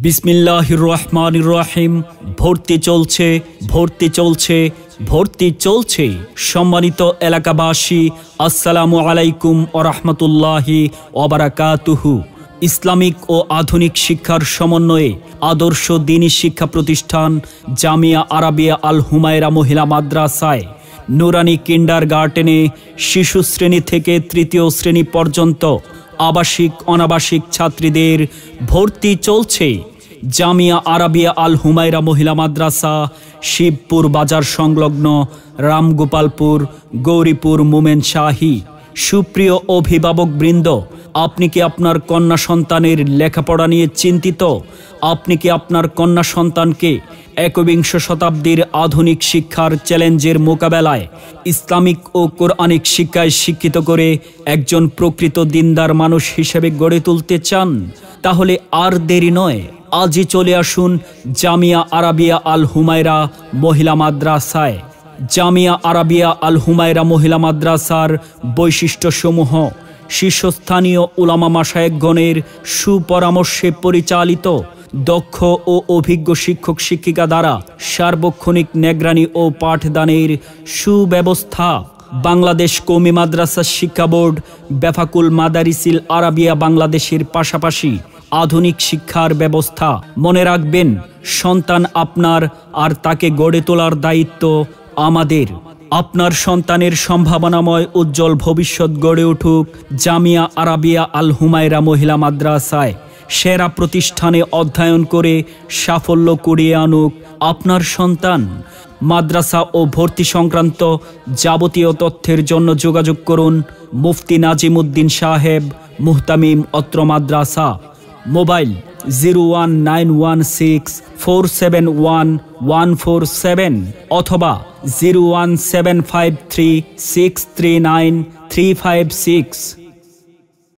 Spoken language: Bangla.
বিসমিল্লাহির রহমানির রহিম। ভর্তি চলছে, ভর্তি চলছে, ভর্তি চলছে। সম্মানিত এলাকাবাসী, আসসালামু আলাইকুম ওয়া রাহমাতুল্লাহি ওয়া বারাকাতুহু। ইসলামিক ও আধুনিক শিক্ষার সমন্বয়ে আদর্শ দ্বীনি শিক্ষা প্রতিষ্ঠান জামিয়া আরাবিয়া আল হুমায়রা মহিলা মাদ্রাসায় নুরানি কিন্ডারগার্টেনে শিশু শ্রেণী থেকে তৃতীয় শ্রেণী পর্যন্ত আবাসিক অনাবাসিক ছাত্রীদের ভর্তি চলছে। জামিয়া আরাবিয়া আল হুমায়রা মহিলা মাদ্রাসা, শিবপুর বাজার সংলগ্ন, রামগোপালপুর, গৌরীপুর, মোমেনশাহী। সুপ্রিয় অভিভাবকবৃন্দ, আপনি কি আপনার কন্যা সন্তানের লেখাপড়া নিয়ে চিন্তিত? আপনি কি আপনার কন্যা সন্তানকে একবিংশ শতাব্দীর আধুনিক শিক্ষার চ্যালেঞ্জের মোকাবেলায় ইসলামিক ও কোরআনিক শিক্ষায় শিক্ষিত করে একজন প্রকৃত দিনদার মানুষ হিসেবে গড়ে তুলতে চান? তাহলে আর দেরি নয়, আজই চলে আসুন জামিয়া আরাবিয়া আল হুমায়রা মহিলা মাদ্রাসায়। জামিয়া আরাবিয়া আল হুমায়রা মহিলা মাদ্রাসার বৈশিষ্ট্যসমূহ: শীর্ষস্থানীয় উলামা মাশায়েখগণের সুপরামর্শে পরিচালিত, দক্ষ ও অভিজ্ঞ শিক্ষক শিক্ষিকা দ্বারা সার্বক্ষণিক নিগরানি ও পাঠদানের সুব্যবস্থা। বাংলাদেশ কওমি মাদ্রাসা শিক্ষা বোর্ড বেফাকুল মাদারিসিল আরাবিয়া বাংলাদেশের পাশাপাশি আধুনিক শিক্ষার ব্যবস্থা। মনে রাখবেন, সন্তান আপনার, আর তাকে গড়ে তোলার দায়িত্ব আমাদের। আপনার সন্তানের সম্ভাবনাময় উজ্জ্বল ভবিষ্যৎ গড়ে উঠুক জামিয়া আরাবিয়া আল হুমায়রা মহিলা মাদ্রাসায়। সেরা প্রতিষ্ঠানে অধ্যয়ন করে সাফল্য কুড়িয়ে আনুক আপনার সন্তান। মাদ্রাসা ও ভর্তি সংক্রান্ত যাবতীয় তথ্যের জন্য যোগাযোগ করুন মুফতি নাজিমউদ্দিন সাহেব, মুহতামিম, অত্র মাদ্রাসা। মোবাইল 01916471147 অথবা 01753639356।